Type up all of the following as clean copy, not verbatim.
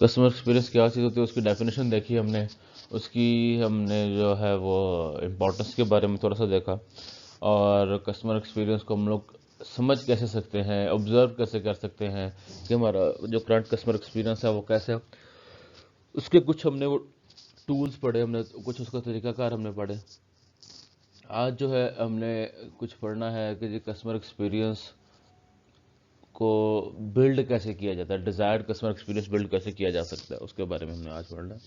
Customer experience क्या चीज़ होती है उसकी डेफिनेशन देखी हमने, उसकी हमने जो है वो इम्पोर्टेंस के बारे में थोड़ा सा देखा, और कस्टमर एक्सपीरियंस को हम लोग समझ कैसे सकते हैं, ऑब्जर्व कैसे कर सकते हैं कि हमारा जो करंट कस्टमर एक्सपीरियंस है वो कैसे है। उसके कुछ हमने वो टूल्स पढ़े, हमने कुछ उसका तरीकाकार हमने पढ़े। आज जो है हमने कुछ पढ़ना है कि जी कस्टमर एक्सपीरियंस को बिल्ड कैसे किया जाता है, डिज़ायर्ड कस्टमर एक्सपीरियंस बिल्ड कैसे किया जा सकता है, उसके बारे में हमने आज पढ़ना है।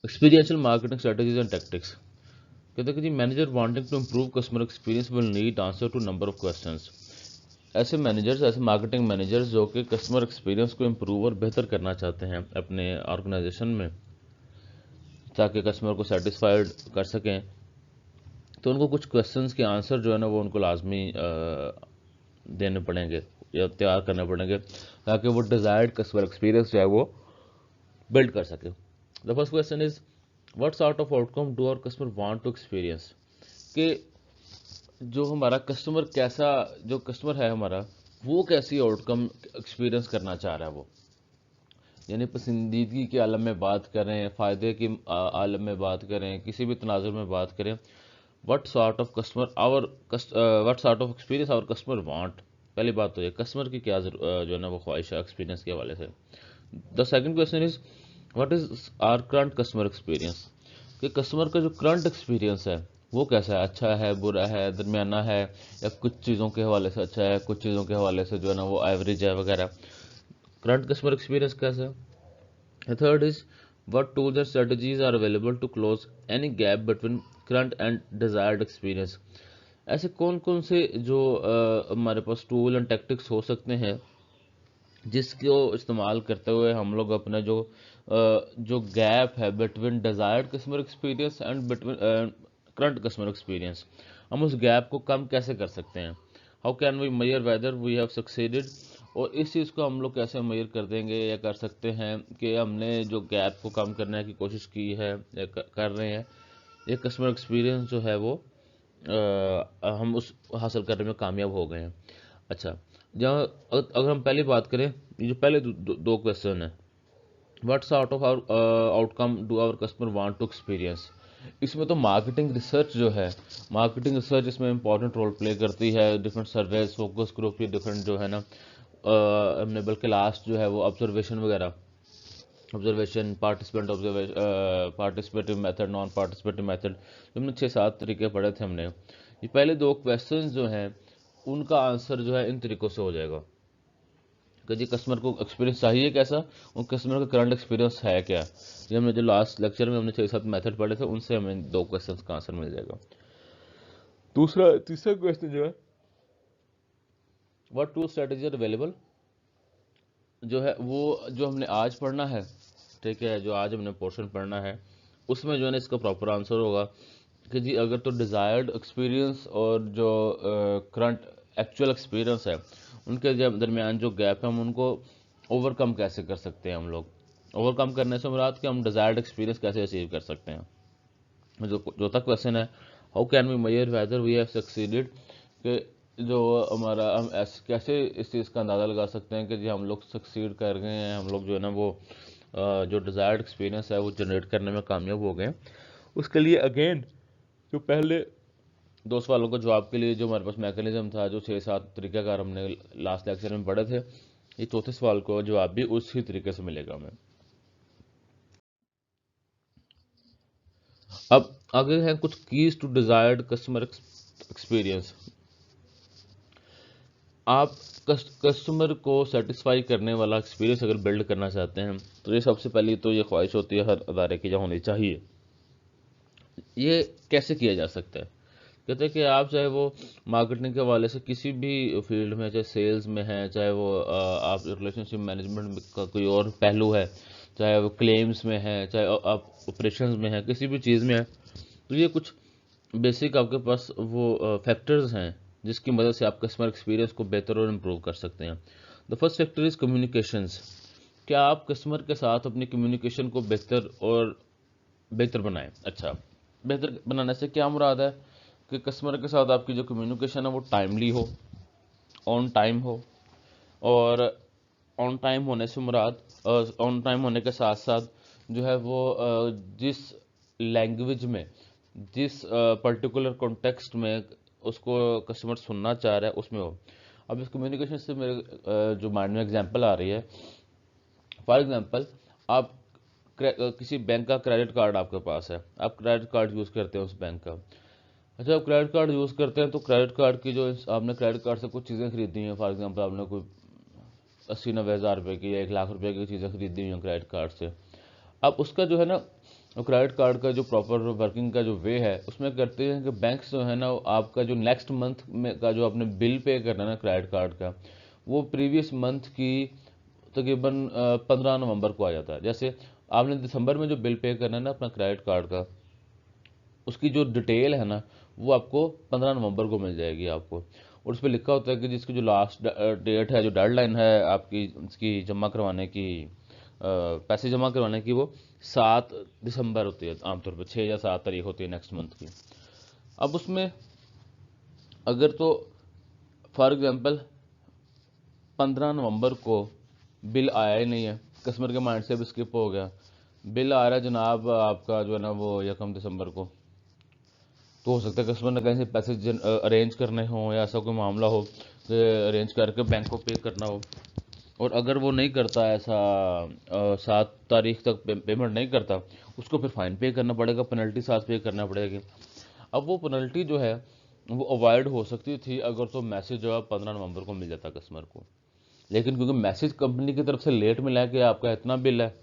Experiential marketing strategies and tactics. कहते हैं कि जी manager wanting to improve customer experience will need answer to number of questions. ऐसे मैनेजर्स, ऐसे मार्केटिंग मैनेजर्स जो कि कस्टमर एक्सपीरियंस को इम्प्रूव और बेहतर करना चाहते हैं अपने ऑर्गेनाइजेशन में, ताकि कस्टमर को सेटिस्फाइड कर सकें, तो उनको कुछ क्वेश्चंस के आंसर जो है ना वो उनको लाजमी देने पड़ेंगे या तैयार करने पड़ेंगे, ताकि वो डिज़ायर्ड कस्टमर एक्सपीरियंस जो है वो बिल्ड कर सके। The first question is what sort of outcome do our customer want to experience. कि जो हमारा कस्टमर कैसा, जो कस्टमर है हमारा, वो कैसी आउटकम एक्सपीरियंस करना चाह रहा है वो, यानी पसंदीदगी के आलम में बात करें, फ़ायदे की आलम में बात करें, किसी भी तनाजुर में बात करें, what sort of customer our what sort of experience our customer want. पहली बात तो ये कस्टमर की क्या जो है ना वो ख्वाहिश है एक्सपीरियंस के हवाले से। The second question is what is our current customer experience. कि कस्टमर का जो करंट एक्सपीरियंस है वो कैसा है, अच्छा है, बुरा है, दरमियाना है, या कुछ चीज़ों के हवाले से अच्छा है, कुछ चीज़ों के हवाले से जो है ना वो एवरेज है वगैरह। करंट कस्टमर एक्सपीरियंस कैसा है। Third is what tools and strategies are available to close any gap between current and desired experience. ऐसे कौन कौन से जो हमारे पास टूल एंड टैक्टिक्स हो सकते हैं जिसको इस्तेमाल करते हुए हम लोग अपना जो गैप है between desired customer experience and between current customer experience, हम उस गैप को कम कैसे कर सकते हैं। How can we measure whether we have succeeded. और इस चीज़ को हम लोग कैसे मेजर कर देंगे या कर सकते हैं कि हमने जो गैप को कम करने की कोशिश की है या कर रहे हैं, ये कस्टमर एक्सपीरियंस जो है वो हम उस हासिल करने में कामयाब हो गए हैं। अच्छा, जहाँ अगर हम पहली बात करें, ये जो पहले दो क्वेश्चन है, what sort of outcome do our customer want to experience, इसमें तो मार्केटिंग रिसर्च जो है, मार्केटिंग रिसर्च इसमें इंपॉर्टेंट रोल प्ले करती है। डिफरेंट सर्वेज, फोकस ग्रुप, ये डिफरेंट जो है ना हमने बल्कि लास्ट जो है वो ऑब्जर्वेशन वगैरह, observation, participative method, non participative method, हमने 6-7 तरीके पढ़े थे हमने। ये पहले दो क्वेश्चन जो हैं उनका आंसर जो है इन तरीक़ों से हो जाएगा कि जी कस्टमर को एक्सपीरियंस चाहिए कैसा, और कस्टमर का करंट एक्सपीरियंस है क्या। ये हमने जो लास्ट लेक्चर में हमने 6-7 मेथड पढ़े थे उनसे हमें दो क्वेश्चन का आंसर मिल जाएगा। तीसरा क्वेश्चन जो है what to strategy are available, जो है वो जो हमने आज पढ़ना है, ठीक है, जो आज हमने पोर्शन पढ़ना है उसमें जो है ना इसका प्रॉपर आंसर होगा कि जी अगर तो डिज़ायर्ड एक्सपीरियंस और जो करंट एक्चुअल एक्सपीरियंस है उनके दरमियान जो गैप है हम उनको ओवरकम कैसे कर सकते हैं। हम लोग ओवरकम करने से मुराद कि हम डिज़ायर्ड एक्सपीरियंस कैसे अचीव कर सकते हैं। जो जो तक क्वेश्चन है how can we measure whether we have succeeded, कि जो हमारा हम ऐसे कैसे इस चीज़ का अंदाज़ा लगा सकते हैं कि जी हम लोग सक्सीड कर गए हैं, हम लोग जो है ना वो जो डिज़ायर्ड एक्सपीरियंस है वो जनरेट करने में कामयाब हो गए हैं। उसके लिए अगेन जो पहले दो सवालों को जवाब के लिए जो हमारे पास मैकेनिज्म था, जो 6-7 तरीक़ाकार हमने लास्ट लेक्चर में पढ़े थे, ये चौथे सवाल को जवाब भी उसी तरीके से मिलेगा हमें। अब आगे हैं कुछ keys to desired customer experience. आप कस्टमर को सेटिस्फाई करने वाला एक्सपीरियंस अगर बिल्ड करना चाहते हैं तो ये सबसे पहली तो ये ख्वाहिश होती है हर अदारे की जो होनी चाहिए। ये कैसे किया जा सकता है। कहते हैं कि आप चाहे वो मार्केटिंग के हवाले से किसी भी फील्ड में, चाहे सेल्स में है, चाहे वो आप रिलेशनशिप मैनेजमेंट का कोई और पहलू है, चाहे वो क्लेम्स में है, चाहे आप ऑपरेशंस में है, किसी भी चीज़ में है, तो ये कुछ बेसिक आपके पास वो फैक्टर्स हैं जिसकी मदद से आप कस्टमर एक्सपीरियंस को बेहतर और इम्प्रूव कर सकते हैं। The first factor is communications. क्या आप कस्टमर के साथ अपनी कम्युनिकेशन को बेहतर बनाएं। अच्छा, बेहतर बनाने से क्या मुराद है कि कस्टमर के साथ आपकी जो कम्युनिकेशन है वो टाइमली हो, ऑन टाइम हो। और ऑन टाइम होने से मुराद, ऑन टाइम होने के साथ साथ जो है वो जिस लैंग्वेज में, जिस पर्टिकुलर कॉन्टेक्स्ट में उसको कस्टमर सुनना चाह रहा है उसमें हो। अब इस कम्युनिकेशन से मेरे जो माइंड में एग्जांपल आ रही है, फॉर एग्जांपल आप किसी बैंक का क्रेडिट कार्ड आपके पास है, आप क्रेडिट कार्ड यूज़ करते हैं उस बैंक का। अच्छा, आप क्रेडिट कार्ड यूज़ करते हैं तो क्रेडिट कार्ड की जो आपने क्रेडिट कार्ड से कुछ चीज़ें खरीदी हैं, फॉर एग्जांपल आपने कोई 80-90 हज़ार रुपये की या 1 लाख रुपए की चीज़ें खरीदी हुई हैं क्रेडिट कार्ड से। अब उसका जो है ना, क्रेडिट कार्ड का जो प्रॉपर वर्किंग का जो वे है उसमें करते हैं कि बैंक्स जो है ना, आपका जो नेक्स्ट मंथ में का जो आपने बिल पे करना है ना क्रेडिट कार्ड का, वो प्रीवियस मंथ की तकरीबन 15 नवंबर को आ जाता है। जैसे आपने दिसंबर में जो बिल पे करना है ना अपना क्रेडिट कार्ड का, उसकी जो डिटेल है ना वो आपको 15 नवंबर को मिल जाएगी आपको। और उस पर लिखा होता है कि जिसकी जो लास्ट डेट है, जो डेडलाइन है आपकी इसकी जमा करवाने की, पैसे जमा करवाने की, वो 7 दिसंबर होती है आमतौर पर, 6 या 7 तारीख होती है नेक्स्ट मंथ की। अब उसमें अगर तो फॉर एग्जांपल 15 नवंबर को बिल आया ही नहीं है, कस्टमर के माइंड से भी स्किप हो गया, बिल आ रहा है जनाब आपका जो है ना वो 1 दिसंबर को, तो हो सकता है कस्टमर ने कहीं से पैसे अरेंज करने हों या ऐसा कोई मामला हो कि अरेंज करके बैंक को पे करना हो। और अगर वो नहीं करता ऐसा, 7 तारीख तक पेमेंट नहीं करता, उसको फिर फाइन पे करना पड़ेगा, पेनल्टी साथ पे करना पड़ेगी। अब वो पेनल्टी जो है वो अवॉइड हो सकती थी अगर तो मैसेज जो है 15 नवंबर को मिल जाता कस्टमर को। लेकिन क्योंकि मैसेज कंपनी की तरफ से लेट मिला है कि आपका इतना बिल है,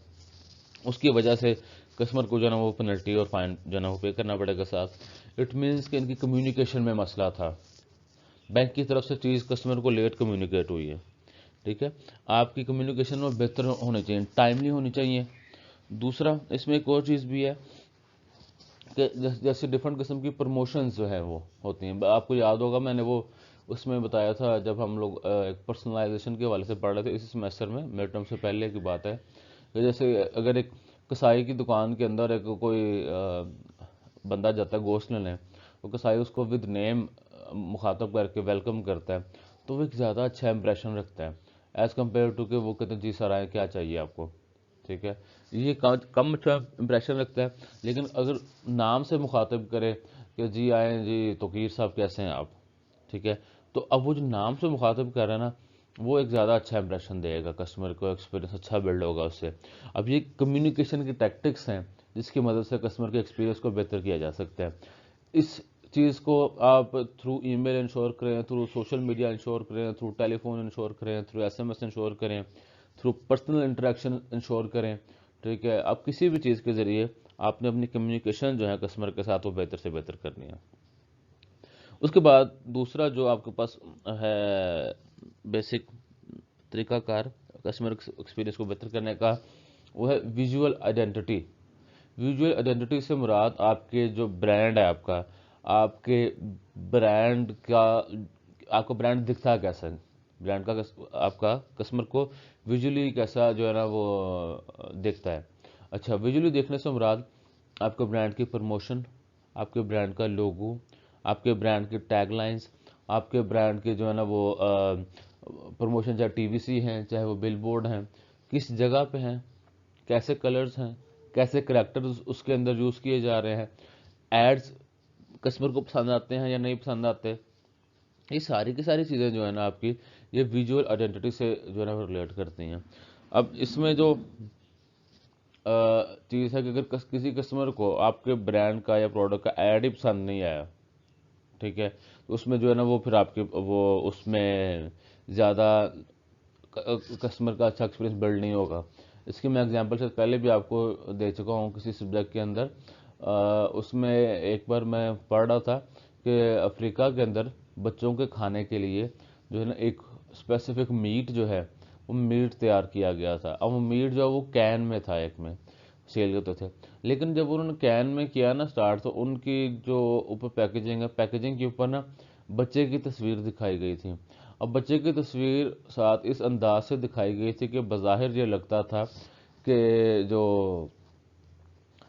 उसकी वजह से कस्टमर को जो है ना वो पेनल्टी और फाइन जो है ना वो पे करना पड़ेगा साथ। इट मीन्स कि इनकी कम्युनिकेशन में मसला था, बैंक की तरफ से चीज़ कस्टमर को लेट कम्युनिकेट हुई है। ठीक है, आपकी कम्युनिकेशन में बेहतर होनी चाहिए, टाइमली होनी चाहिए। दूसरा इसमें एक और चीज़ भी है कि जैसे डिफरेंट किस्म की प्रमोशंस जो है वो होती हैं। आपको याद होगा मैंने वो उसमें बताया था जब हम लोग एक पर्सनलाइजेशन के हवाले से पढ़ रहे थे इसी सेमेस्टर में, मिड टर्म से पहले की बात है, कि जैसे अगर एक कसाई की दुकान के अंदर एक कोई बंदा जाता है गोश्त लेने, तो कसाई उसको विद नेम मुखातब करके वेलकम करता है, तो वो एक ज़्यादा अच्छा इंप्रेशन रखता है एज़ कम्पेयर टू कि वो कहते हैं जी सर आए, क्या चाहिए आपको। ठीक है, ये कम अच्छा इंप्रेशन रखता है। लेकिन अगर नाम से मुखातब करे कि जी आए जी तोकीर साहब कैसे हैं आप, ठीक है, तो अब वो जो नाम से मुखातब कर रहा है ना, वो एक ज़्यादा अच्छा इंप्रेशन देगा, कस्टमर को एक्सपीरियंस अच्छा बिल्ड होगा उससे। अब ये कम्युनिकेशन की टैक्टिक्स हैं जिसकी मदद से कस्टमर के एक्सपीरियंस को बेहतर किया जा सकता है। इस चीज़ को आप थ्रू ईमेल इंश्योर करें, थ्रू सोशल मीडिया इंश्योर करें, थ्रू टेलीफोन इंश्योर करें, थ्रू एसएमएस इंश्योर करें, थ्रू पर्सनल इंटरेक्शन इंश्योर करें। ठीक है, आप किसी भी चीज़ के ज़रिए आपने अपनी कम्युनिकेशन जो है कस्टमर के साथ वो बेहतर से बेहतर करनी है। उसके बाद दूसरा जो आपके पास है बेसिक तरीकाकार कस्टमर एक्सपीरियंस को बेहतर करने का, वो है विजुअल आइडेंटिटी। विजुअल आइडेंटिटी से मुराद आपके जो ब्रांड है आपका, आपके ब्रांड का, आपका ब्रांड दिखता है कैसा है, ब्रांड का आपका कस्टमर को विजुअली कैसा जो है ना वो दिखता है। अच्छा, विजुअली देखने से मुराद आपके ब्रांड की प्रमोशन, आपके ब्रांड का लोगो, आपके ब्रांड की टैगलाइंस, आपके ब्रांड के जो है ना वो प्रमोशन, चाहे टीवीसी हैं चाहे वो बिलबोर्ड हैं, किस जगह पे हैं, कैसे कलर्स हैं, कैसे करेक्टर्स उसके अंदर यूज़ किए जा रहे हैं, एड्स कस्टमर को पसंद आते हैं या नहीं पसंद आते। ये सारी की सारी चीज़ें जो है ना आपकी, ये विजुअल आइडेंटिटी से जो है ना रिलेट करती हैं। अब इसमें जो चीज़ है कि अगर किसी कस्टमर को आपके ब्रांड का या प्रोडक्ट का ऐड ही पसंद नहीं आया, ठीक है, तो उसमें जो है ना वो फिर आपके वो उसमें ज़्यादा कस्टमर का अच्छा एक्सपीरियंस बिल्ड नहीं होगा। इसकी मैं एग्जांपल से पहले भी आपको दे चुका हूँ किसी सब्जेक्ट के अंदर। उसमें एक बार मैं पढ़ रहा था कि अफ्रीका के अंदर बच्चों के खाने के लिए जो है ना एक स्पेसिफिक मीट जो है वो मीट तैयार किया गया था। अब वो मीट जो है वो कैन में था, एक में सेल करते थे। लेकिन जब उन्होंने कैन में किया ना स्टार्ट, तो उनकी जो ऊपर पैकेजिंग है, पैकेजिंग के ऊपर ना बच्चे की तस्वीर दिखाई गई थी। अब बच्चे की तस्वीर साथ इस अंदाज से दिखाई गई थी कि बज़ाहिर ये लगता था कि जो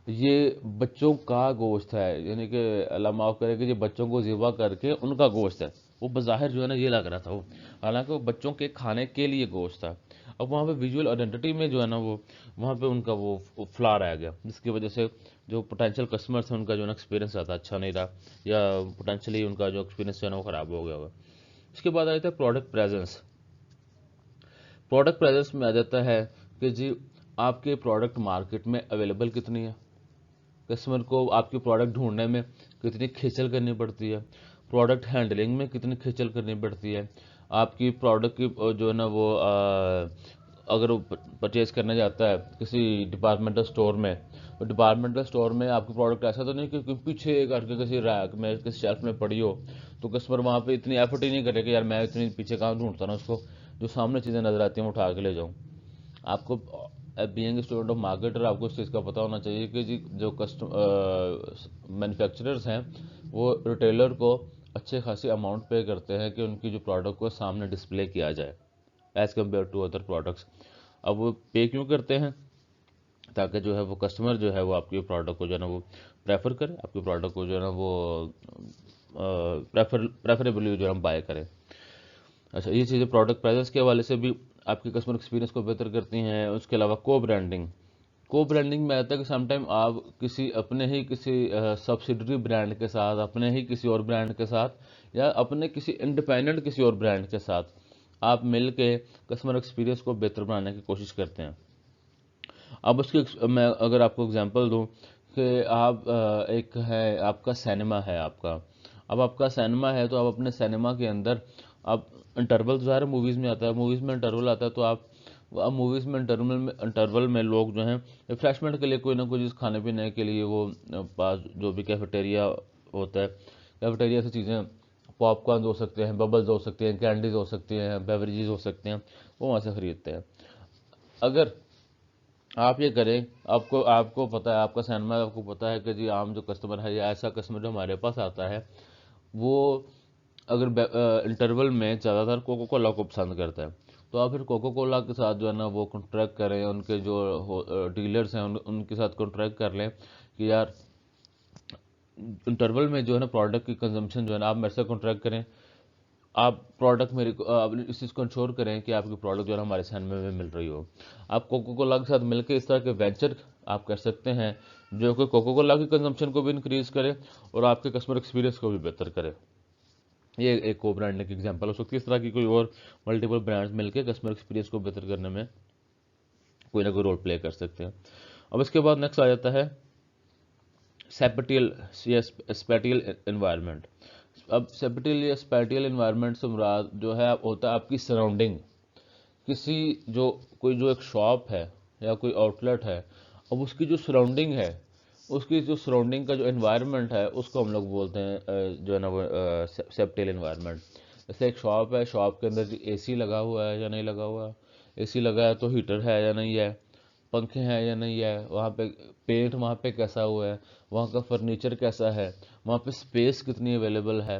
ये बच्चों का गोश्त है, यानी कि अल्लाह माफ़ करे कि ये बच्चों को ज़िबा करके उनका गोश्त है। वो बज़ाहिर जो है ना ये लग रहा था वो, हालांकि वो बच्चों के खाने के लिए गोश्त था। अब वहाँ पे विजुअल आइडेंटिटी में जो है ना वो वहाँ पे उनका वो फ्लॉ रह गया, जिसकी वजह से जो पोटेंशियल कस्टमर्स थे उनका जो है ना एक्सपीरियंस ज़्यादा अच्छा नहीं रहा, या पोटेंशियली उनका जो एक्सपीरियंस है ना वो ख़राब हो गया होगा। इसके बाद आ जाता है प्रोडक्ट प्रेजेंस। प्रोडक्ट प्रेजेंस में आ जाता है कि जी आपके प्रोडक्ट मार्केट में अवेलेबल कितनी है, कस्टमर को आपकी प्रोडक्ट ढूंढने में कितनी खेचल करनी पड़ती है, प्रोडक्ट हैंडलिंग में कितनी खेचल करनी पड़ती है, आपकी प्रोडक्ट की जो है ना वो अगर वो परचेज करने जाता है किसी डिपार्टमेंटल स्टोर में, तो डिपार्टमेंटल स्टोर में आपकी प्रोडक्ट ऐसा तो नहीं कि पीछे करके किसी रैक में किसी शेल्फ में पड़ी हो, तो कस्टमर वहाँ पे इतनी एफर्ट ही नहीं करेगा यार मैं इतनी पीछे कहाँ ढूंढता ना उसको, जो सामने चीज़ें नजर आती हैं वो उठा के ले जाऊँ। आपको बीइंग स्टूडेंट ऑफ मार्केटर आपको इस चीज़ का पता होना चाहिए कि जी जो मैन्युफैक्चरर्स हैं वो रिटेलर को अच्छे खासी अमाउंट पे करते हैं कि उनकी जो प्रोडक्ट को सामने डिस्प्ले किया जाए as compare to other products. अब वो पे क्यों करते हैं, ताकि जो है वो कस्टमर जो है वो आपकी प्रोडक्ट को जो है ना वो प्रेफर करे, आपकी प्रोडक्ट को जो है ना वो प्रेफरेबली जो है ना बाय करें। अच्छा, ये चीज़ें प्रोडक्ट प्राइसेस के हवाले से भी आपके कस्टमर एक्सपीरियंस को बेहतर करती हैं। उसके अलावा को ब्रांडिंग में आता है कि समटाइम आप किसी अपने ही किसी सब्सिडरी ब्रांड के साथ, अपने ही किसी और ब्रांड के साथ, या अपने किसी इंडिपेंडेंट किसी और ब्रांड के साथ आप मिल के कस्टमर एक्सपीरियंस को बेहतर बनाने की कोशिश करते हैं। अब उसकी मैं अगर आपको एग्जांपल दूं कि आप एक है आपका सिनेमा है आपका, अब आपका सिनेमा है तो आप अपने सिनेमा के अंदर आप इंटरवल, ज़ाहिर मूवीज़ में आता है, मूवीज़ में इंटरवल आता है, तो आप अब मूवीज़ में इंटरवल में लोग जो हैं रिफ्रेशमेंट के लिए कोई ना कोई चीज़ खाने पीने के लिए वो पास जो भी कैफेटेरिया होता है, कैफेटेरिया से चीज़ें, पॉपकॉर्न हो सकते हैं, बबल्स हो सकते हैं, कैंडीज हो सकती हैं, बेवरेजेस हो सकते हैं, वो वहाँ से ख़रीदते हैं। अगर आप ये करें, आपको आपको पता है आपका सिनेमा, आपको पता है कि जी आम जो कस्टमर है या ऐसा कस्टमर जो हमारे पास आता है वो अगर इंटरवल में ज़्यादातर कोको कोला को पसंद करता है, तो आप फिर कोको कोला के साथ जो है ना वो कॉन्ट्रैक्ट करें, उनके जो डीलर्स हैं उनके साथ कॉन्ट्रैक्ट कर लें कि यार इंटरवल में जो है ना प्रोडक्ट की कंजम्पशन जो है ना आप मेरे से कॉन्ट्रैक्ट करें, आप प्रोडक्ट मेरे को आप इस चीज़ को इंश्योर करें कि आपकी प्रोडक्ट जो है ना हमारे सिनेमा में मिल रही हो। आप कोको कोला के साथ मिलकर इस तरह के वेंचर आप कर सकते हैं जो कि कोको कोला की कंजम्पशन को भी इंक्रीज़ करे और आपके कस्टमर एक्सपीरियंस को भी बेहतर करे। ये एक को ब्रांड की एग्जांपल हो सकती है। इस तरह की कोई और मल्टीपल ब्रांड्स मिलकर कस्टमर एक्सपीरियंस को बेहतर करने में कोई ना कोई रोल प्ले कर सकते हैं। अब इसके बाद नेक्स्ट आ जाता है सेपेटियल या स्पेटियल एनवायरनमेंट। अब सेपेटियल या स्पेटियल एनवायरनमेंट से मुराद जो है होता है आपकी सराउंडिंग, किसी जो कोई जो एक शॉप है या कोई आउटलेट है, अब उसकी जो सराउंडिंग है, उसकी जो सराउंडिंग का जो एनवायरनमेंट है उसको हम लोग बोलते हैं जो है ना वो सेप्टियल एनवायरनमेंट। जैसे एक शॉप है, शॉप के अंदर एसी लगा हुआ है या नहीं लगा हुआ, एसी लगा है तो हीटर है या नहीं है, पंखे हैं या नहीं है, वहाँ पे पेंट वहाँ पे कैसा हुआ है, वहाँ का फर्नीचर कैसा है, वहाँ पे स्पेस कितनी अवेलेबल है,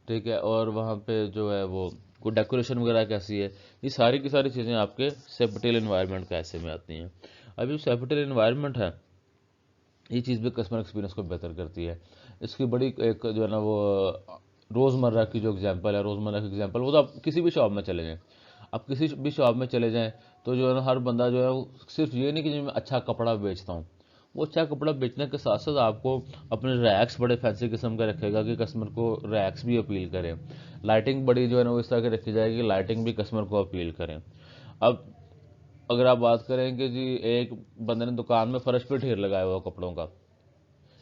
ठीक है, और वहाँ पे जो है वो कोई डेकोरेशन वगैरह कैसी है। ये सारी की सारी चीज़ें आपके सेप्टियल एनवायरनमेंट का ऐसे में आती हैं। अभी जो सेप्टियल एनवायरनमेंट है ये चीज़ भी कस्टमर एक्सपीरियंस को बेहतर करती है। इसकी बड़ी एक जो है ना वो रोज़मर्रा की जो एग्जांपल है, रोज़मर्रा की एग्जांपल वो तो आप किसी भी शॉप में चले जाएँ, आप किसी भी शॉप में चले जाएँ तो जो है ना हर बंदा जो है वो सिर्फ ये नहीं कि जी मैं अच्छा कपड़ा बेचता हूँ, वो अच्छा कपड़ा बेचने के साथ साथ आपको अपने रैक्स बड़े फैंसी किस्म का रखेगा कि कस्टमर को रैक्स भी अपील करें, लाइटिंग बड़ी जो है ना वो इस तरह की रखी जाएगी, लाइटिंग भी कस्टमर को अपील करें। अब अगर आप बात करें कि जी एक बंदे ने दुकान में फर्श पे ढेर लगाया हुआ कपड़ों का,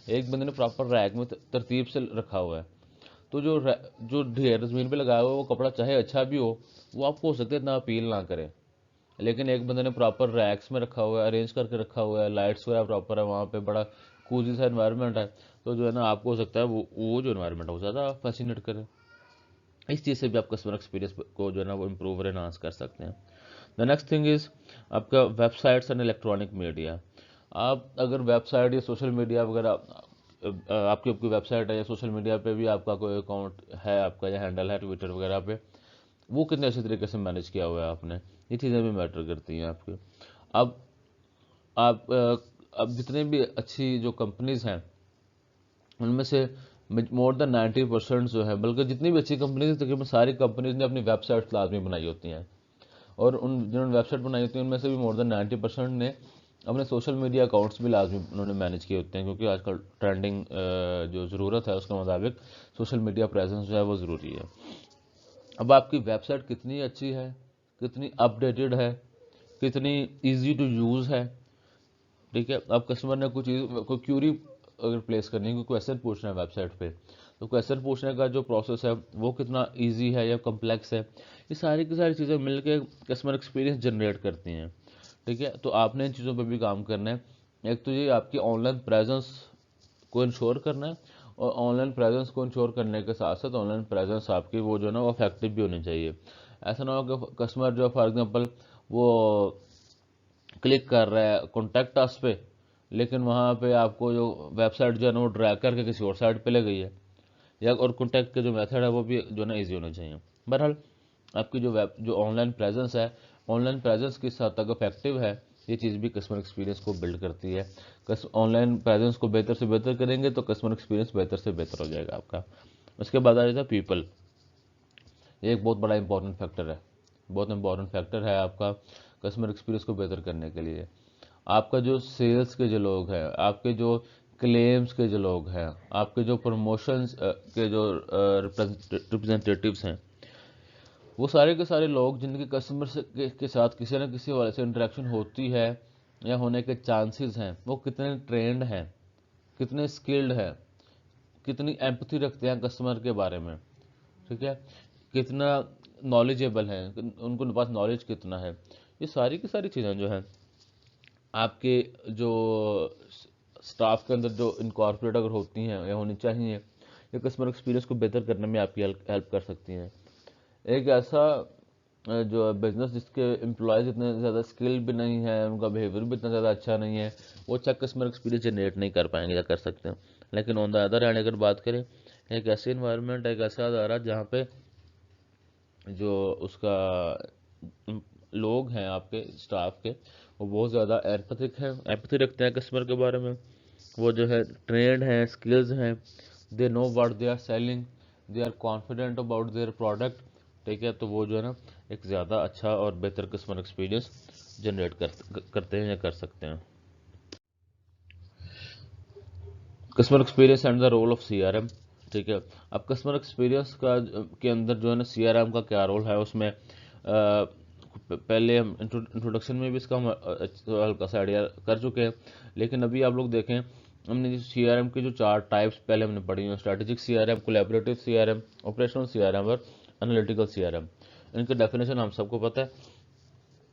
एक बंदे ने प्रॉपर रैक में तरतीब से रखा हुआ है, तो जो ढेर जमीन पे लगाया हुआ है वो कपड़ा चाहे अच्छा भी हो वो आपको हो सकता है इतना अपील ना करे, लेकिन एक बंदे ने प्रॉपर रैक्स में रखा हुआ है, अरेंज करके रखा हुआ है, लाइट्स वगैरह प्रॉपर है, वहाँ पे बड़ा कूजी सा एनवायरनमेंट है, तो जो है ना आपको हो सकता है वो जो एनवायरनमेंट है वो ज़्यादा फैसिनेट करे। इस चीज़ से भी आप कस्टमर एक्सपीरियंस को जो है ना वो इम्प्रूव और एनहांस कर सकते हैं। द नेक्स्ट थिंग इज़ आपका वेबसाइट्स एंड इलेक्ट्रॉनिक मीडिया। आप अगर वेबसाइट या सोशल मीडिया वगैरह आपकी आपकी वेबसाइट है या सोशल मीडिया पे भी आपका कोई अकाउंट है आपका या हैंडल है ट्विटर वगैरह पे, वो कितने अच्छे तरीके से मैनेज किया हुआ है आपने, ये चीज़ें भी मैटर करती हैं आपकी। अब आप अब जितने भी अच्छी जो कंपनीज़ हैं उनमें से मोर देन 90% जो है, बल्कि जितनी भी अच्छी कंपनीज हैं तकरीबन सारी कंपनीज ने अपनी वेबसाइट लाजमी बनाई होती हैं, और उन जिन्होंने वेबसाइट बनाई होती है उनमें से भी मोर देन 90% ने अपने सोशल मीडिया अकाउंट्स भी लाजमी उन्होंने मैनेज किए होते हैं, क्योंकि आजकल ट्रेंडिंग जो ज़रूरत है उसके मुताबिक सोशल मीडिया प्रेजेंस जो है वो ज़रूरी है। अब आपकी वेबसाइट कितनी अच्छी है, कितनी अपडेटेड है, कितनी ईजी टू यूज़ है, ठीक है। अब कस्टमर ने कोई क्यूरी अगर प्लेस करनी है, कोई क्वेश्चन पूछना है वेबसाइट पे, तो क्वेश्चन पूछने का जो प्रोसेस है वो कितना इजी है या कॉम्प्लेक्स है, ये सारी की सारी चीज़ें मिलके कस्टमर एक्सपीरियंस जनरेट करती हैं, ठीक है। तो आपने इन चीज़ों पे भी काम करना है। एक तो ये आपकी ऑनलाइन प्रेजेंस को इंश्योर करना है, और ऑनलाइन प्रेजेंस को इंश्योर करने के साथ साथ ऑनलाइन प्रेजेंस आपकी वो जो है ना वो इफेक्टिव भी होनी चाहिए। ऐसा ना हो कि कस्टमर जो फॉर एग्जांपल वो क्लिक कर रहा है कॉन्टैक्ट अस पे, लेकिन वहाँ पे आपको जो वेबसाइट जो है ना वो ड्रैग करके किसी और साइट पे ले गई है, या और कॉन्टैक्ट के जो मेथड है वो भी जो है ना ईजी होना चाहिए। बहरहाल आपकी जो ऑनलाइन प्रेजेंस है, ऑनलाइन प्रेजेंस किस हद तक इफेक्टिव है, ये चीज़ भी कस्टमर एक्सपीरियंस को बिल्ड करती है। ऑनलाइन प्रेजेंस को बेहतर से बेहतर करेंगे तो कस्टमर एक्सपीरियंस बेहतर से बेहतर हो जाएगा आपका। उसके बाद आ जाता है पीपल। ये एक बहुत बड़ा इंपॉर्टेंट फैक्टर है, बहुत इंपॉर्टेंट फैक्टर है आपका कस्टमर एक्सपीरियंस को बेहतर करने के लिए। आपका जो सेल्स के जो लोग हैं, आपके जो क्लेम्स के जो लोग हैं, आपके जो प्रमोशंस के जो रिप्रेजेंटेटिव्स हैं, वो सारे के सारे लोग जिनके कस्टमर के साथ किसी न किसी वाले से इंटरेक्शन होती है या होने के चांसेस हैं, वो कितने ट्रेंड हैं, कितने स्किल्ड हैं, कितनी एम्पथी रखते हैं कस्टमर के बारे में, ठीक है, कितना नॉलेजेबल है, उनको पास नॉलेज कितना है, ये सारी की सारी चीज़ें जो हैं आपके जो स्टाफ के अंदर जो इनकॉर्पोरेट अगर होती हैं या होनी चाहिए, ये कस्टमर एक्सपीरियंस को बेहतर करने में आपकी हेल्प कर सकती हैं। एक ऐसा जो बिजनेस जिसके एम्प्लॉयज़ इतने ज़्यादा स्किल भी नहीं है, उनका बिहेवियर भी इतना ज़्यादा अच्छा नहीं है, वो अच्छा कस्टमर एक्सपीरियंस जनरेट नहीं कर पाएंगे या कर सकते हैं। लेकिन ऑन द अदर हैंड अगर बात करें, एक ऐसी इन्वायरमेंट, एक ऐसा अदारा जहाँ पे जो उसका लोग हैं आपके स्टाफ के, वो बहुत ज़्यादा एम्पैथिक हैं, एम्पैथी रखते हैं कस्टमर के बारे में, वो जो है ट्रेंड हैं, स्किल्स हैं, they know what they are selling, they are confident about their product, ठीक है। तो वो जो है ना एक ज़्यादा अच्छा और बेहतर कस्टमर एक्सपीरियंस जनरेट करते हैं या कर सकते हैं। Customer experience and the role of CRM, ठीक है। अब कस्टमर एक्सपीरियंस का के अंदर जो है ना सीआरएम का क्या रोल है उसमें, पहले हम इंट्रोडक्शन में भी इसका हम हल्का सा आइडिया कर चुके हैं, लेकिन अभी आप लोग देखें, हमने जो सीआरएम की जो 4 टाइप्स पहले हमने पढ़ी हैं, strategic CRM, collaborative CRM, operational CRM और एनालिटिकल सीआरएम, इनका डेफिनेशन हम सबको पता है।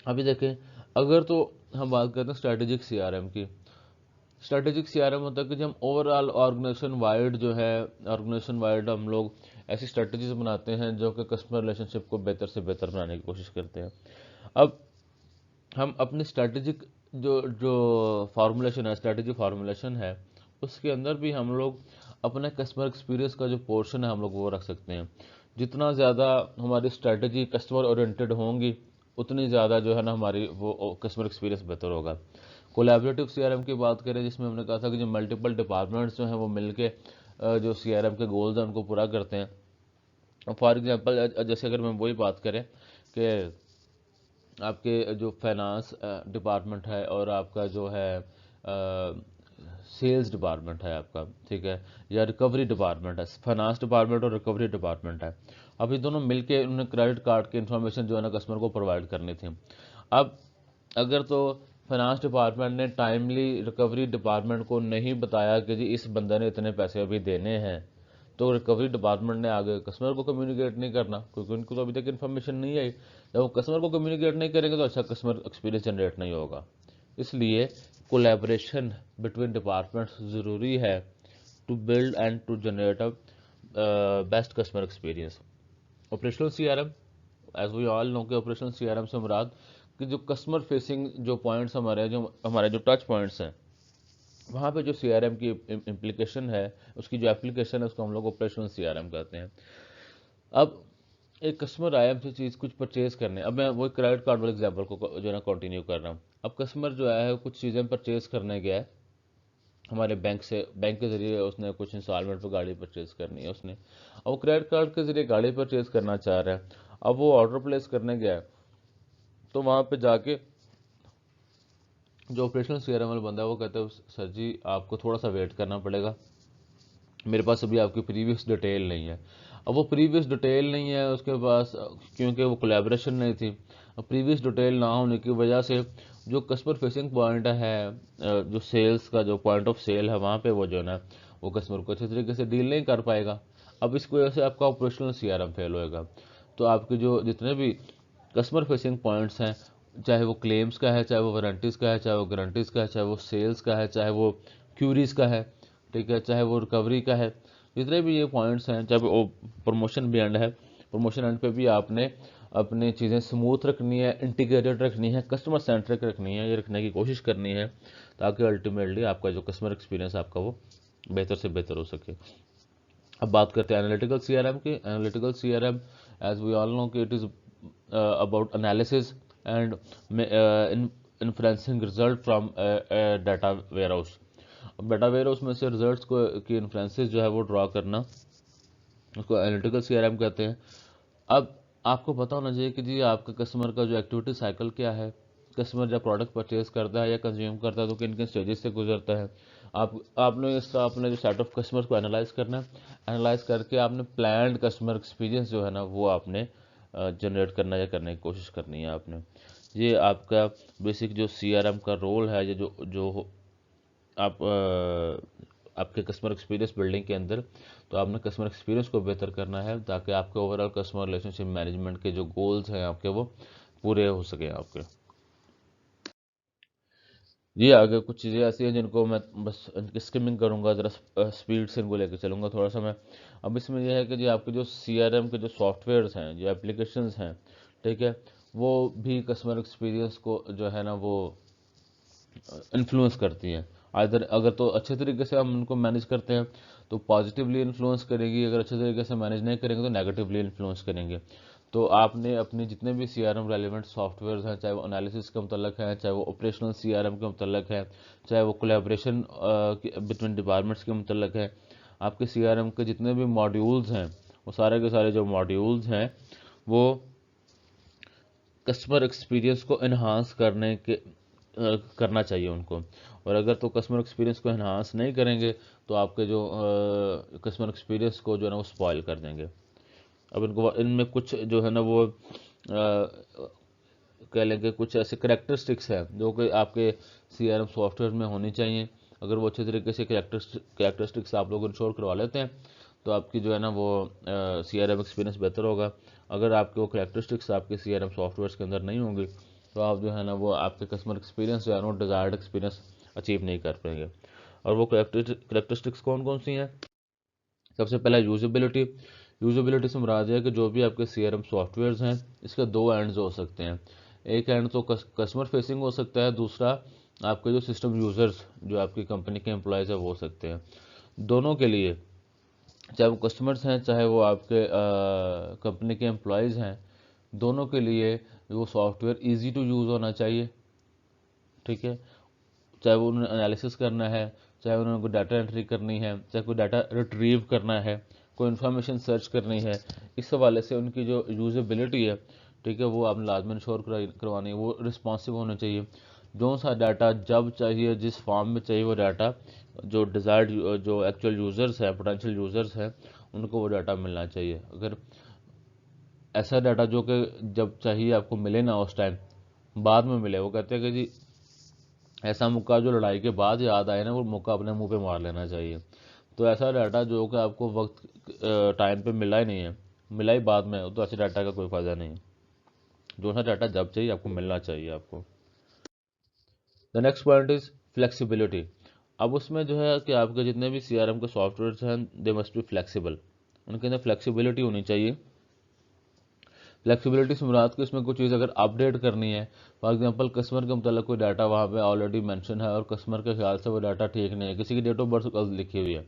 अभी देखें, अगर तो हम बात करते हैं स्ट्रैटेजिक सीआरएम की, स्ट्रैटेजिक सीआरएम होता है कि जब हम ओवरऑल ऑर्गेनाइजेशन वाइड जो है, ऑर्गेनाइजेशन वाइड हम लोग ऐसी स्ट्रैटेजीज बनाते हैं जो कि कस्टमर रिलेशनशिप को बेहतर से बेहतर बनाने की कोशिश करते हैं। अब हम अपनी स्ट्रैटेजिक जो जो फार्मूलेशन है, स्ट्रैटेजी फार्मूलेशन है, उसके अंदर भी हम लोग अपने कस्टमर एक्सपीरियंस का जो पोर्शन है हम लोग वो रख सकते हैं। जितना ज़्यादा हमारी स्ट्रैटेजी कस्टमर ओरिएंटेड होंगी, उतनी ज़्यादा जो है ना हमारी वो कस्टमर एक्सपीरियंस बेहतर होगा। कोलैबोरेटिव सीआरएम की बात करें, जिसमें हमने कहा था कि जो मल्टीपल डिपार्टमेंट्स जो हैं वो मिलके जो सीआरएम के गोल्स हैं उनको पूरा करते हैं। फॉर एग्जांपल जैसे अगर मैं वही बात करें कि आपके जो फाइनेंस डिपार्टमेंट है और आपका जो है सेल्स डिपार्टमेंट है आपका, ठीक है, या रिकवरी डिपार्टमेंट है, फाइनेंस डिपार्टमेंट और रिकवरी डिपार्टमेंट है। अब ये दोनों मिलके उन्होंने क्रेडिट कार्ड की इन्फॉर्मेशन जो है ना कस्टमर को प्रोवाइड करनी थी। अब अगर तो फाइनेंस डिपार्टमेंट ने टाइमली रिकवरी डिपार्टमेंट को नहीं बताया कि जी इस बंदे ने इतने पैसे अभी देने हैं, तो रिकवरी डिपार्टमेंट ने आगे कस्टमर को कम्युनिकेट नहीं करना, क्योंकि उनको तो अभी तक इन्फॉर्मेशन नहीं आई। जब वो कस्टमर को कम्युनिकेट नहीं करेंगे तो अच्छा कस्टमर एक्सपीरियंस जनरेट नहीं होगा। इसलिए कोलैबोरेशन बिटवीन डिपार्टमेंट्स ज़रूरी है to build and to generate a best customer experience. Operational CRM, as we all know कि ऑपरेशनल सीआरएम से मुराद कि जो कस्टमर फेसिंग जो पॉइंट्स हमारे जो टच पॉइंट्स हैं, वहाँ पे जो सीआरएम की इम्प्लीकेशन है, उसकी जो एप्लीकेशन है, उसको हम लोग ऑपरेशनल सीआरएम कहते हैं। अब एक कस्टमर आया हमसे चीज़ कुछ परचेज़ करने, अब मैं वो क्रेडिट कार्ड वाले एग्जांपल को जो है ना कंटिन्यू कर रहा हूँ। अब कस्टमर जो है कुछ चीज़ें परचेज़ करने गया है हमारे बैंक से, बैंक के ज़रिए उसने कुछ इंस्टॉलमेंट पर गाड़ी परचेज़ करनी है उसने, अब वो क्रेडिट कार्ड के ज़रिए गाड़ी परचेज़ करना चाह रहा है। अब वो ऑर्डर प्लेस करने गया है, तो वहाँ पे जाके जो ऑपरेशनल सीआरएम वाला बंदा है वो कहता है सर जी आपको थोड़ा सा वेट करना पड़ेगा, मेरे पास अभी आपकी प्रीवियस डिटेल नहीं है। अब वो प्रीवियस डिटेल नहीं है उसके पास, क्योंकि वो कोलैबोरेशन नहीं थी। अब प्रीवियस डिटेल ना होने की वजह से जो कस्टमर फेसिंग पॉइंट है, जो सेल्स का जो पॉइंट ऑफ सेल है, वहाँ पे वो जो है ना वो कस्टमर को अच्छे तरीके से डील नहीं कर पाएगा। अब इसकी वजह से आपका ऑपरेशनल सीआरएम फेल होएगा। तो आपके जो जितने भी कस्टमर फेसिंग पॉइंट्स हैं, चाहे वो क्लेम्स का है, चाहे वो वारंटीज़ का है, चाहे वो गारंटीज़ का है, चाहे वो सेल्स का है, चाहे वो क्यूरीज़ का है, ठीक है, चाहे वो रिकवरी का है, जितने भी ये पॉइंट्स हैं, चाहे वो प्रमोशन भी एंड है, प्रमोशन एंड पे भी आपने अपनी चीज़ें स्मूथ रखनी है, इंटीग्रेटेड रखनी है, कस्टमर सेंट्रिक रखनी है, ये रखने की कोशिश करनी है, ताकि अल्टीमेटली आपका जो कस्टमर एक्सपीरियंस आपका वो बेहतर से बेहतर हो सके। अब बात करते हैं एनालिटिकल सीआरएम की। Analytical CRM as we all know कि it is about analysis and influencing result from data warehouse. अब डाटा वेयर हाउस में से रिजल्ट्स को की इन्फ्लुएंसेस जो है वो ड्रॉ करना, उसको एनालिटिकल सीआरएम कहते हैं। अब आपको पता होना चाहिए कि जी आपका कस्टमर का जो एक्टिविटी साइकिल क्या है, कस्टमर जब प्रोडक्ट परचेज करता है या कंज्यूम करता है तो किन किन स्टेजेस से गुजरता है। आपने इसका अपने जो सेट ऑफ कस्टमर्स को एनालाइज करना है, एनालाइज करके आपने प्लान्ड कस्टमर एक्सपीरियंस जो है ना वो आपने जनरेट करना या करने की कोशिश करनी है आपने। ये आपका बेसिक जो सीआरएम का रोल है, ये जो जो आप आपके कस्टमर एक्सपीरियंस बिल्डिंग के अंदर, तो आपने कस्टमर एक्सपीरियंस को बेहतर करना है ताकि आपके ओवरऑल कस्टमर रिलेशनशिप मैनेजमेंट के जो गोल्स हैं आपके वो पूरे हो सकें आपके। जी आगे कुछ चीज़ें ऐसी हैं जिनको मैं बस इनकी स्किमिंग करूंगा, ज़रा स्पीड से इनको लेकर चलूंगा थोड़ा सा मैं। अब इसमें यह है कि जी आपके जो सीआरएम के जो सॉफ्टवेयर्स हैं, जो एप्लीकेशंस हैं, ठीक है, वो भी कस्टमर एक्सपीरियंस को जो है ना वो इन्फ्लुएंस करती हैं। आइदर अगर तो अच्छे तरीके से हम उनको मैनेज करते हैं तो पॉजिटिवली इन्फ्लुएंस करेगी, अगर अच्छे तरीके से मैनेज नहीं करेंगे तो नेगेटिवली इन्फ्लुएंस करेंगे। तो आपने अपने जितने भी सीआरएम रेलिवेंट सॉफ्टवेयर हैं, चाहे वो एनालिसिस के मतलब हैं, चाहे वो ऑपरेशनल सीआरएम के मतलब हैं, चाहे वो कोलैबोरेशन बिटवीन डिपार्टमेंट्स के मतलब है, आपके सीआरएम के जितने भी मॉड्यूल्स हैं, वो सारे के सारे जो मॉड्यूल्स हैं वो कस्टमर एक्सपीरियंस को इन्हांस करना चाहिए उनको। और अगर तो कस्टमर एक्सपीरियंस को इन्हांस नहीं करेंगे तो आपके जो कस्टमर एक्सपीरियंस को जो है ना वो स्पॉइल कर देंगे। अब इनको इनमें कुछ जो है ना वो कह लेंगे कुछ ऐसे करेक्टरिस्टिक्स हैं जो कि आपके सीआरएम सॉफ्टवेयर में होनी चाहिए। अगर वो अच्छे तरीके से करेक्टरिस्टिक्स आप लोग इंश्योर करवा लेते हैं तो आपकी जो है ना वो सीआरएम एक्सपीरियंस बेहतर होगा। अगर आपके वो करेक्टरिस्टिक्स आपके सीआरएम सॉफ्टवेयर के अंदर नहीं होंगी तो आप जो है ना वो आपके कस्टमर एक्सपीरियंस जो है ना वो डिज़ायर्ड एक्सपीरियंस अचीव नहीं कर पाएंगे। और वो करेक्टरिस्टिक्स कौन कौन सी हैं? सबसे पहला यूजेबिलिटी। यूजेबिलिटी से मुराद है कि जो भी आपके सीआरएम सॉफ्टवेयर्स हैं इसके दो एंड्स हो सकते हैं। एक एंड तो कस्टमर फेसिंग हो सकता है, दूसरा आपके जो सिस्टम यूज़र्स जो आपकी कंपनी के एम्प्लॉयज़ है वो हो सकते हैं। दोनों के लिए, चाहे वो कस्टमर्स हैं चाहे वो आपके कंपनी के एम्प्लॉयज़ हैं, दोनों के लिए वो सॉफ्टवेयर इजी टू यूज़ होना चाहिए, ठीक है। चाहे वो उन्हें एनालिसिस करना है, चाहे उन्होंने कोई डाटा एंट्री करनी है, चाहे कोई डाटा रिट्रीव करना है, कोई इन्फॉर्मेशन सर्च करनी है, इस हवाले से उनकी जो यूजेबिलिटी है, ठीक है, वो आपने लाजमी इंश्योर करवानी है। वो रिस्पॉन्सिव होने चाहिए, जो सा डाटा जब चाहिए जिस फॉर्म में चाहिए वो डाटा, जो डिज़ायर्ड जो एक्चुअल यूज़र्स हैं, पोटेंशियल यूज़र्स हैं, उनको वो डाटा मिलना चाहिए। अगर ऐसा डाटा जो कि जब चाहिए आपको मिले ना उस टाइम, बाद में मिले, वो कहते हैं कि जी ऐसा मौका जो लड़ाई के बाद याद आए ना वो मौका अपने मुंह पे मार लेना चाहिए। तो ऐसा डाटा जो कि आपको वक्त टाइम पे मिला ही नहीं है, मिला ही बाद में, तो ऐसे डाटा का कोई फ़ायदा नहीं है। जो सा डाटा जब चाहिए आपको मिलना चाहिए आपको। The next point is flexibility. अब उसमें जो है कि आपके जितने भी सीआरएम के सॉफ्टवेयर हैं दे मस्ट बी फ्लेक्सिबल, उनके अंदर फ्लेक्सिबिलिटी होनी चाहिए। फ्लेक्सिबिलिटी से मुराद को इसमें कुछ चीज़ अगर अपडेट करनी है, फॉर एग्जांपल कस्टमर के मतलब कोई डाटा वहाँ पे ऑलरेडी मेंशन है और कस्टमर के ख्याल से वो डाटा ठीक नहीं है, किसी की डेट ऑफ बर्थ गलत लिखी हुई है।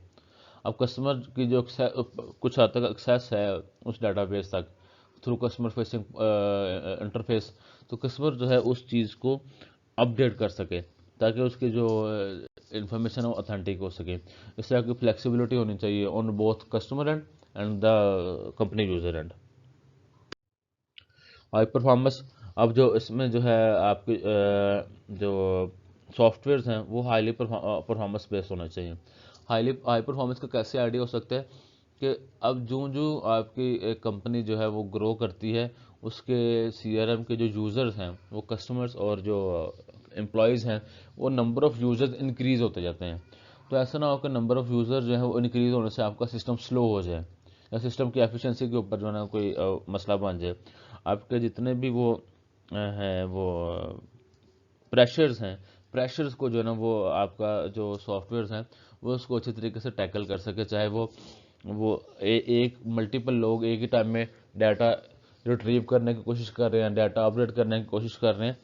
अब कस्टमर की जो कुछ हद तक एक्सेस है उस डाटाबेस तक, थ्रू कस्टमर फेसिंग इंटरफेस, तो कस्टमर जो है उस चीज़ को अपडेट कर सके ताकि उसकी जो इंफॉर्मेशन है वो ऑथेंटिक हो सके। इससे आपकी फ्लेक्सिबिलिटी होनी चाहिए on both customer and the company user and. High performance, अब जो इसमें जो है आपके जो सॉफ्टवेयर्स हैं वो हाईली परफॉर्मेंस बेस्ड होना चाहिए। हाई परफॉर्मेंस का कैसे आइडिया हो सकता है कि अब जो जो आपकी एक कंपनी जो है वो ग्रो करती है, उसके सीआरएम के जो यूज़र्स हैं वो कस्टमर्स और जो एम्प्लॉयज़ हैं वो नंबर ऑफ़ यूज़र्स इंक्रीज़ होते जाते हैं। तो ऐसा ना हो कि नंबर ऑफ़ यूज़र जो है वो इंक्रीज़ होने से आपका सिस्टम स्लो हो जाए या सिस्टम की एफिशिएंसी के ऊपर जो है ना कोई मसला बन जाए। आपके जितने भी वो हैं वो प्रेशर्स हैं, प्रेशर्स को जो है ना वो आपका जो सॉफ्टवेयर्स हैं वो उसको अच्छी तरीके से टैकल कर सके, चाहे वो एक मल्टीपल लोग एक ही टाइम में डाटा रिट्रीव करने की कोशिश कर रहे हैं, डाटा अपडेट करने की कोशिश कर रहे हैं।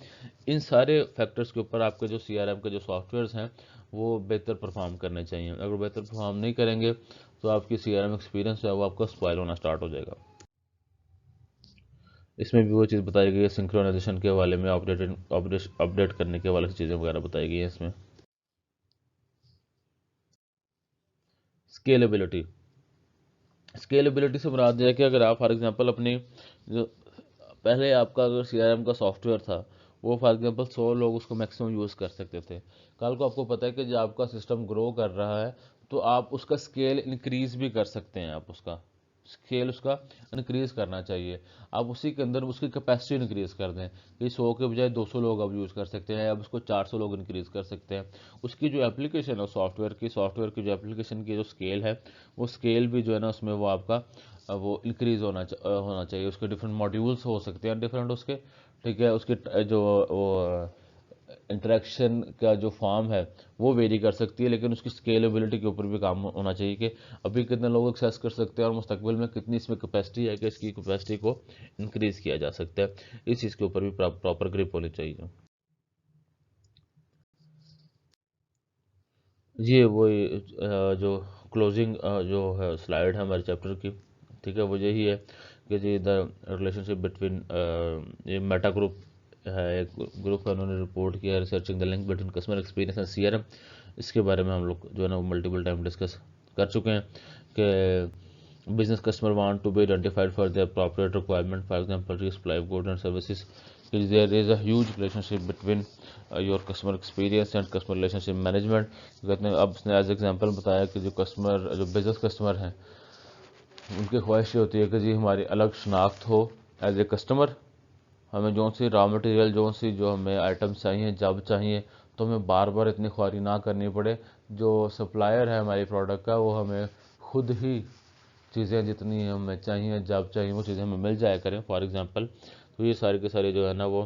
इन सारे फैक्टर्स के ऊपर आपके जो सीआरएम के जो सॉफ्टवेयर्स हैं वो बेहतर परफॉर्म करने चाहिए। अगर बेहतर परफॉर्म नहीं करेंगे तो आपकी सीआरएम एक्सपीरियंस है वो आपका स्पॉइल होना स्टार्ट हो जाएगा। इसमें भी वो चीज़ बताई गई है सिंक्रोनाइजेशन के हवाले में, अपडेट करने के हवाले से चीज़ें वगैरह बताई गई हैं इसमें। स्केलेबिलिटी, स्केलेबिलिटी से मुराद है कि अगर आप फॉर एग्जांपल अपनी जो पहले आपका अगर सीआरएम का सॉफ्टवेयर था वो फॉर एग्जांपल 100 लोग उसको मैक्सिमम यूज़ कर सकते थे। कल को आपको पता है कि जब आपका सिस्टम ग्रो कर रहा है तो आप उसका स्केल इंक्रीज़ भी कर सकते हैं, आप उसका स्केल उसका इंक्रीज़ करना चाहिए। आप उसी के अंदर उसकी कैपेसिटी इंक्रीज़ कर दें कि 100 के बजाय 200 लोग अब यूज़ कर सकते हैं, अब उसको 400 लोग इंक्रीज़ कर सकते हैं। उसकी जो एप्लीकेशन है सॉफ्टवेयर की जो एप्लीकेशन की जो स्केल है वो स्केल भी जो है ना उसमें वो आपका वो इंक्रीज़ होना चाहिए। उसके डिफरेंट मॉड्यूल्स हो सकते हैं डिफरेंट उसके, ठीक है, उसके जो वो इंटरेक्शन का जो फॉर्म है वो वेरी कर सकती है, लेकिन उसकी स्केलेबिलिटी के ऊपर भी काम होना चाहिए कि अभी कितने लोग एक्सेस कर सकते हैं और मुस्तकबिल में कितनी इसमें कैपेसिटी है कि इसकी कैपेसिटी को इंक्रीज़ किया जा सकता है। इस चीज़ के ऊपर भी प्रॉपर ग्रिप होनी चाहिए। ये वो जो क्लोजिंग जो है स्लाइड है हमारे चैप्टर की, ठीक है, वो यही है कि जी द रिलेशनशिप बिटवीन ये मेटा ग्रुप है, एक ग्रुप है, उन्होंने रिपोर्ट किया researching the link between customer experience and CRM. इसके बारे में हम लोग जो है ना मल्टीपल टाइम डिस्कस कर चुके हैं कि business customer want to be identified for their appropriate requirement, for example to supply goods and services. There is a huge relationship between your customer experience and customer relationship management। कहते हैं अब उसने as example बताया कि जो business customer हैं उनकी ख्वाहिश ये होती है कि जी हमारी अलग शनाख्त हो एज ए कस्टमर। हमें जो सी रॉ मटेरियल जो हमें आइटम्स चाहिए जब चाहिए तो हमें बार बार इतनी ख्वारी ना करनी पड़े। जो सप्लायर है हमारी प्रोडक्ट का वो हमें खुद ही चीज़ें जितनी हमें चाहिए जब चाहिए वो चीज़ें हमें मिल जाया करें फॉर एग्जांपल। तो ये सारी के सारे जो है ना वो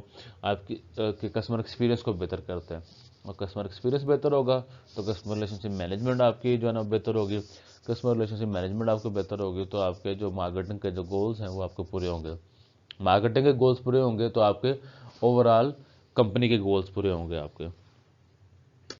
आपकी कस्टमर एक्सपीरियंस को बेहतर करते हैं, और कस्टमर एक्सपीरियंस बेहतर होगा तो कस्टमर रिलेशनशिप मैनेजमेंट आपकी जो है ना बेहतर होगी। कस्टमर रिलेशनशिप मैनेजमेंट आपको बेहतर होगी तो आपके जो मार्केटिंग के जो गोल्स हैं वो आपके पूरे होंगे। मार्केटिंग के गोल्स पूरे होंगे तो आपके ओवरऑल कंपनी के गोल्स पूरे होंगे आपके।